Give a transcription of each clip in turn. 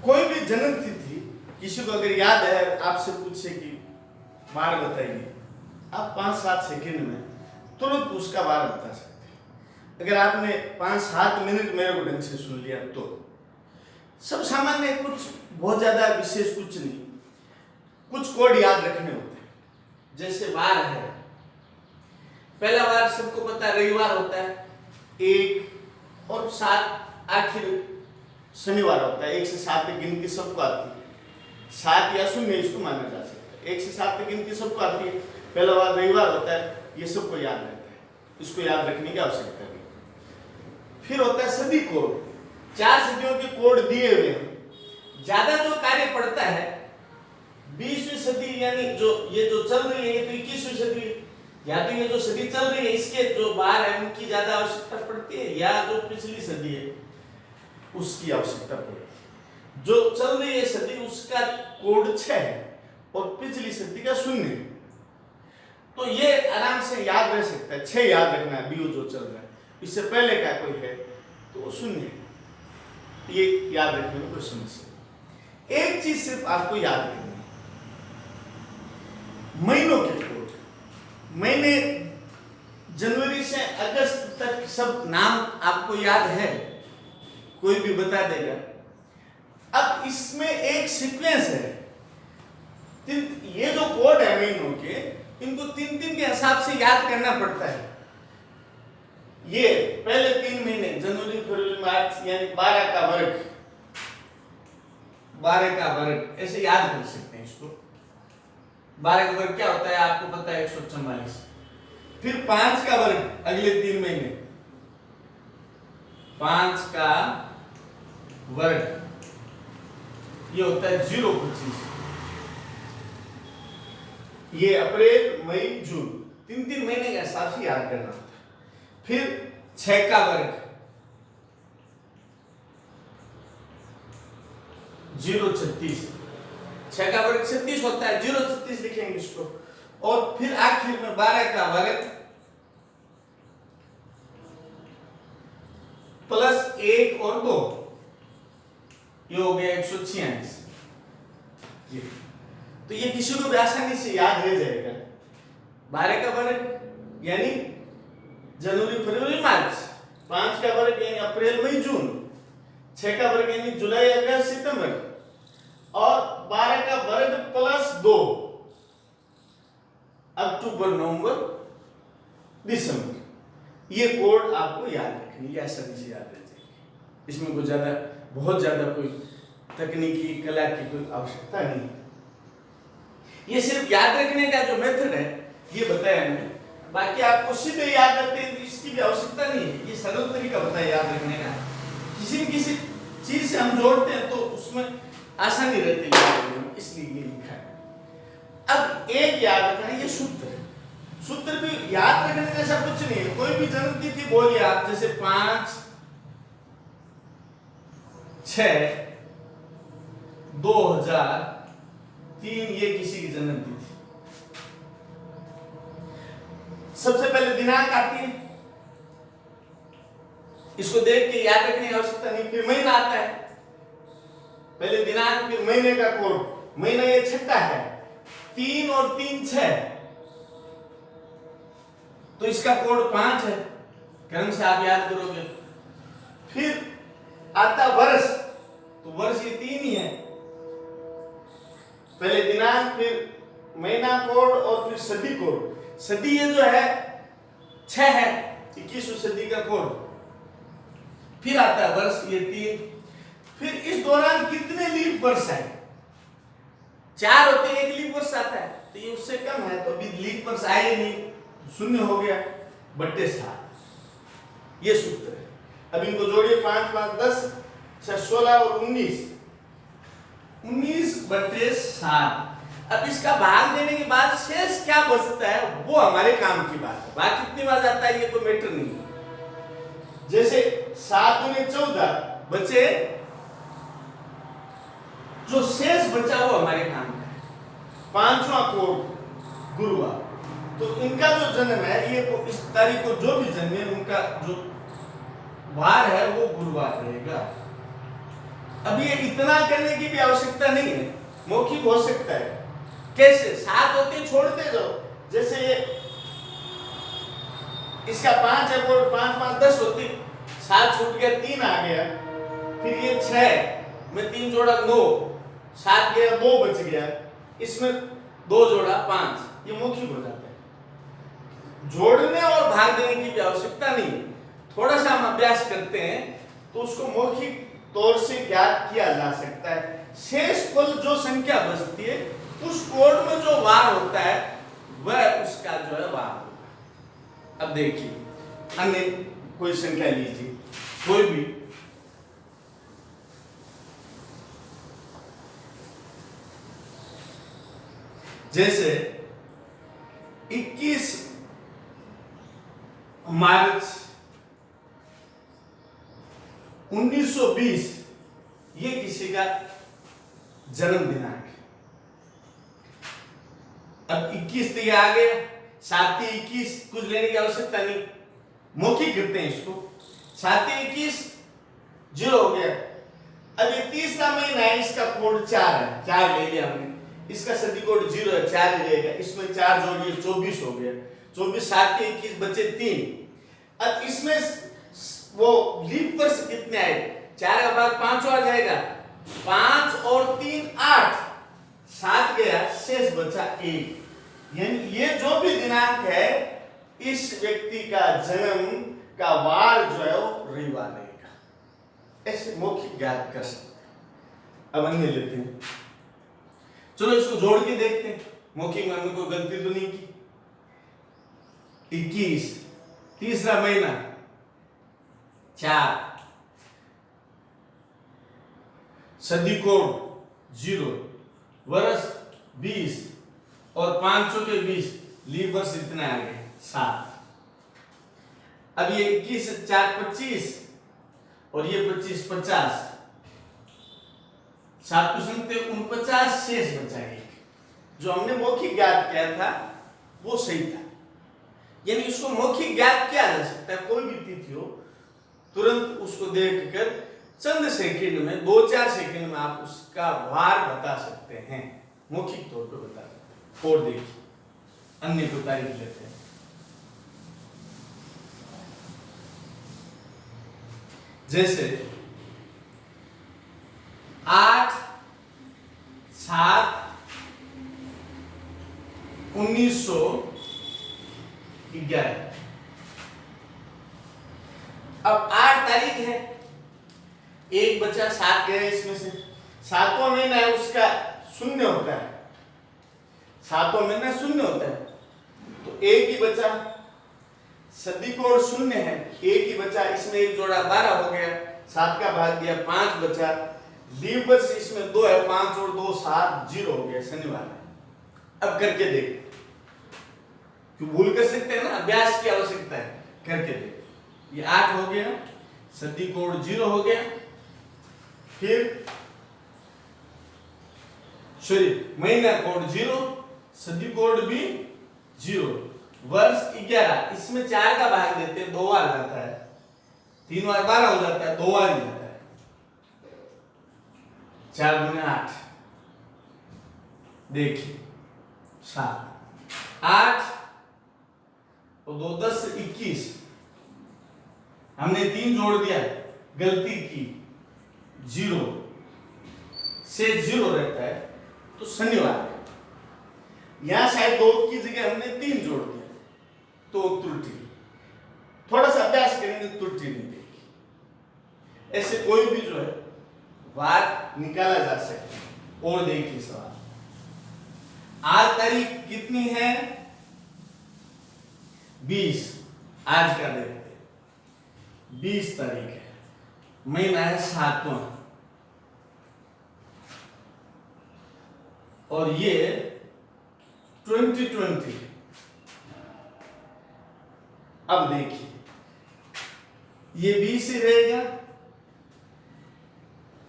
कोई भी जन्म तिथि किसी को अगर याद है, आपसे पूछे कि बार बताइए, आप 5-7 सेकंड में तुरंत उसका बार बता सकते हैं। अगर आपने 5-7 मिनट मेरे को ढंग से सुन लिया तो सब सामान्य, कुछ बहुत ज्यादा विशेष कुछ नहीं, कुछ कोड याद रखने होते हैं। जैसे वार है, पहला वार सबको पता है रविवार होता है, 1 और 7 आखिर शनिवार होता है। 1 से 7 तक गिनती सबको आती है, 7 या 0 इसको माना जा सकता है। 1 से 7 तक गिनती सबको आती है, पहला वार रविवार होता है, ये सबको याद रहता है, इसको याद रखने की आवश्यकता नहीं। फिर होता है सदी कोड, 4 सदियों के कोड दिए हुए हैं। ज्यादा जो कार्य पड़ता है 20वीं सदी, यानी जो ये जो चल रही है ये तो 21वीं सदी, या तो ये जो सदी चल रही है इसके जो बार है उनकी ज्यादा आवश्यकता पड़ती है, या जो पिछली सदी है उसकी आवश्यकता पड़ती है। जो चल रही है सदी उसका कोड 6 है और पिछली सदी का 0 है, तो ये आराम से याद रह सकता है। 6 याद रखना है, बीओ जो चल रहा है, इससे पहले का कोई है तो वो 0 है, ये याद रखने में कोई समस्या नहीं। एक चीज सिर्फ आपको याद रखनी है, महीनों के कोड। महीने जनवरी से अगस्त तक सब नाम आपको याद है, कोई भी बता देगा। अब इसमें एक सीक्वेंस है, ये जो कोड है महीनों के, इनको 3-3 के हिसाब से याद करना पड़ता है। ये पहले 3 महीने जनवरी फरवरी मार्च, यानी 12 का वर्ग, 12 का वर्ग ऐसे याद कर सकते हैं इसको। 12 का वर्ग क्या होता है आपको पता है, 144। फिर 5 का वर्ग अगले 3 महीने, 5 का वर्ग ये होता है 025। ये अप्रैल मई जून 3-3 महीने के हिसाब से याद करना होता है। फिर 6 का वर्ग 036, 6 का वर्ग 36 होता है, 036 लिखेंगे इसको। और फिर आखिर में 12 का वर्ग प्लस 1 और 2, ये हो गया 146। तो ये किसी को भी आसानी से याद रह जाएगा। 12 का वर्ग यानी जनवरी फरवरी मार्च, 5 का वर्ग यानी अप्रैल मई जून, 6 का वर्ग यानी जुलाई अगस्त सितंबर, और 12 का वर्ग प्लस 2 अक्टूबर नवंबर दिसंबर। ये कोड आपको याद रखनी, आसानी से याद रह जाएगी। इसमें कोई ज्यादा, बहुत ज्यादा कोई तकनीकी कला की कोई आवश्यकता नहीं। ये सिर्फ याद रखने का जो मेथड है ये बताया हमने, बाकी आपको सीधे याद रखते हैं इसकी भी आवश्यकता नहीं है। ये सरल तरीका बताया याद रखने का। किसी न किसी चीज से हम जोड़ते हैं तो उसमें आसानी रहती है याद रखने में, इसलिए ये लिखा है। अब एक याद रखना है, ये सूत्र है। सूत्र भी याद रखने जैसा कुछ नहीं है। कोई भी जन्म तिथि बोलिए आप, जैसे 5 6 2003, ये किसी की जन्म तिथि। सबसे पहले दिनांक आती है, इसको देख के याद रखने की आवश्यकता नहीं। फिर महीना आता है, पहले दिनांक फिर महीने का कोड। महीना ये 6ठा है, 3 और 3 6, तो इसका कोड 5 है, क्रम से आप याद करोगे। फिर आता वर्ष, तो वर्ष ये 3 ही है, पहले दिनांक फिर महीना कोड और फिर सदी कोड। सदी ये जो है 6 है, 21वीं सदी का कोड। फिर आता है वर्ष, ये 3। फिर इस दौरान कितने लीप वर्ष है, 4 होते हैं, 1 लीप वर्ष आता है, तो ये उससे कम है, तो अभी लीप वर्ष आए नहीं, 0 हो गया बट्टे 7। ये सूत्र है। अब इनको जोड़िए, 5 5 10 16 और 19, 19 बट्टे 7। अब इसका भाग देने के बाद शेष क्या बचता है वो हमारे काम की बात है। भाग कितनी बार जाता है ये कोई मैटर नहीं है। जैसे 7 दूनी 14 बचे, जो शेष बचा वो हमारे काम का है। 5वां कोड गुरुवार, तो इनका जो जन्म है ये इस तारीख को जो भी जन्मे उनका जो वार है वो गुरुवार रहेगा। अब ये इतना करने की भी आवश्यकता नहीं है, मौखिक हो सकता है। कैसे? 7 होते छोड़ते जाओ, जैसे ये इसका 5 है और 5 5 10 होती, 7 छूट गया, 3 आ गया, फिर ये 6 में 3 जोड़ा 9, 7 गया 2 बच गया, इसमें 2 जोड़ा 5, ये मौखिक हो जाता है। जोड़ने और भाग देने की भी आवश्यकता नहीं है। थोड़ा सा हम अभ्यास करते हैं तो उसको मौखिक तौर से ज्ञात किया जा सकता है। शेष फल जो संख्या बचती है उस कोड में जो वार होता है वह उसका जो है वार होगा। अब देखिए अन्य कोई संख्या लीजिए, कोई भी, जैसे 21 मार्च 1920 ये किसी का जन्म दिनांक है। अब 21 तो ये आ गया, 7 21 कुछ लेने की आवश्यकता नहीं, मौखिक करते हैं इसको। 7 21 0 हो गया। अब ये तीसरा महीना है, इसका कोड 4 है, 4 ले लिया हमने, इसका सदी कोड 0 है, 4 रहेगा, इसमें 4 जोड़िए 24 हो गया। 24 7 के 21 बचे 3। अब इसमें वो लीप वर्ष कितने आए? 4 का भाग 5 आ जाएगा, 5 और 3 8, 7 गया, शेष बचा 1। यानी ये जो भी दिनांक है इस व्यक्ति का जन्म का वार जो है वो रविवार रहेगा। ऐसे मौखिक ज्ञात कर सकते हैं। अब अन्य लेते हैं, चलो इसको जोड़ के देखते हैं, मौखिक में हमने कोई गलती तो नहीं की। 21 तीसरा महीना 4, सदी कोड 0, वर्ष 20 और 500 के 20, लीप वर्ष इतना आ गए 7। अब ये 21 4 25 और ये 25 50, 7 को संगते 49, शेष बचा 1। जो हमने मौखिक ज्ञात किया था वो सही था। यानी इसको मौखिक ज्ञात किया जा सकता है, कोई भी तिथि हो तुरंत उसको देखकर चंद सेकंड में 2-4 सेकंड में आप उसका वार बता सकते हैं, मौखिक तौर पर बता सकते हैं। और देखिए अन्य को तारीख लेते हैं। जैसे 8 7 1911। अब 8 तारीख है, एक बचा, 7 गए इसमें से, 7वां महीना है उसका 0 होता है, 7वां महीना 0 होता है, तो एक ही बचा, सदी कोड 0 है, एक ही बचा, इसमें एक जोड़ा 12 हो गया, 7 का भाग दिया 5 बचा, लीप वर्ष इसमें 2 है, 5 और 2 7 0 हो गया, शनिवार। अब करके देख, क्यों भूल कर सकते हैं ना, अभ्यास की आवश्यकता है, करके देख। ये 8 हो गया, सदी कोड 0 हो गया, फिर सॉरी महीना कोड 0, सदी कोड भी 0, वर्ष 11, इसमें 4 का भाग देते हैं, 2 बार जाता है, 3 बार 12 हो जाता है, 2 बार ही जाता है, 4 गुने 8, देखिए 7 8 और 2 10 21, हमने 3 जोड़ दिया, गलती की, 0 से 0 रहता है तो शनिवार है। यहां शायद 2 की जगह हमने 3 जोड़ दिया तो त्रुटि। थोड़ा सा अभ्यास करेंगे त्रुटि नहीं देगी। ऐसे कोई भी जो है वार निकाला जा सकता है। और देखिए सवाल, आज तारीख कितनी है? 20, आज का देखते हैं, 20 तारीख है, महीना है 7वां, और ये 2020। अब देखिए ये 20 ही रहेगा,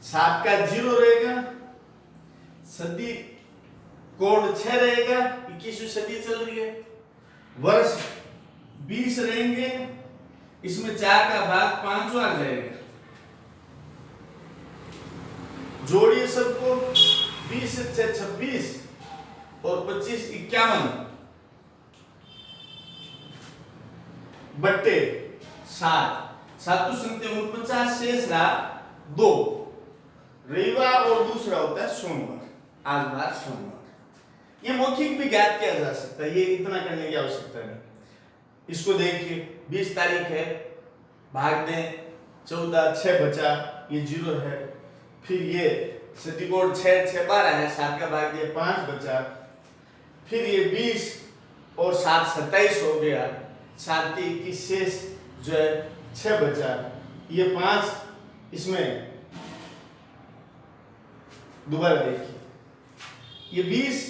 7 का 0 रहेगा, सदी कोड 6 रहेगा, 21वीं सदी चल रही है, वर्ष 20 रहेंगे, इसमें 4 का भाग 5 आ जाएगा, जोड़िए सबको, 20 से 6 26 और 25 51 बट्टे 7 7 संख्या 49 शेष रहा 2। रविवार और दूसरा होता है सोमवार, आज बार सोमवार। ये मौखिक भी ज्ञात किया जा सकता है, ये इतना करने की आवश्यकता नहीं। इसको देखिए 20 तारीख है, भाग दें 14 6 बचा, ये 0 है। फिर ये सटीकोड 6 6 12 है, 7 का भाग दिया 5 बचा। फिर ये 20 और 7 27 हो गया, 7 21 शेष जो है 6 बचा। ये 5 इसमें दोबारा देखिए, ये 20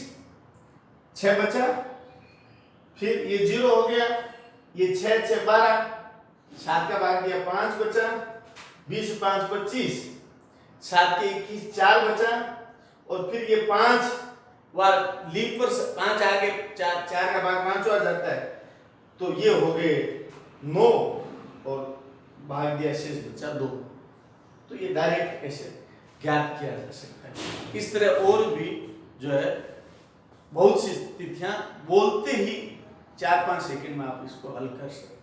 6 बचा, फिर ये 0 हो गया, ये 6 6 12, 7 का भाग दिया 5 बचा, 20 5 25, 7 के 21 4 बचा। और फिर ये 5 बार लीप पर 5 आगे 4 का भाग 5 आ जाता है, तो ये हो गए 9 और भाग दिया शेष बचा 2। तो ये डायरेक्ट ऐसे ज्ञात किया जा सकता है। इस तरह और भी जो है बहुत सी तिथियां बोलते ही 4-5 सेकंड में आप इसको हल कर सकते हैं।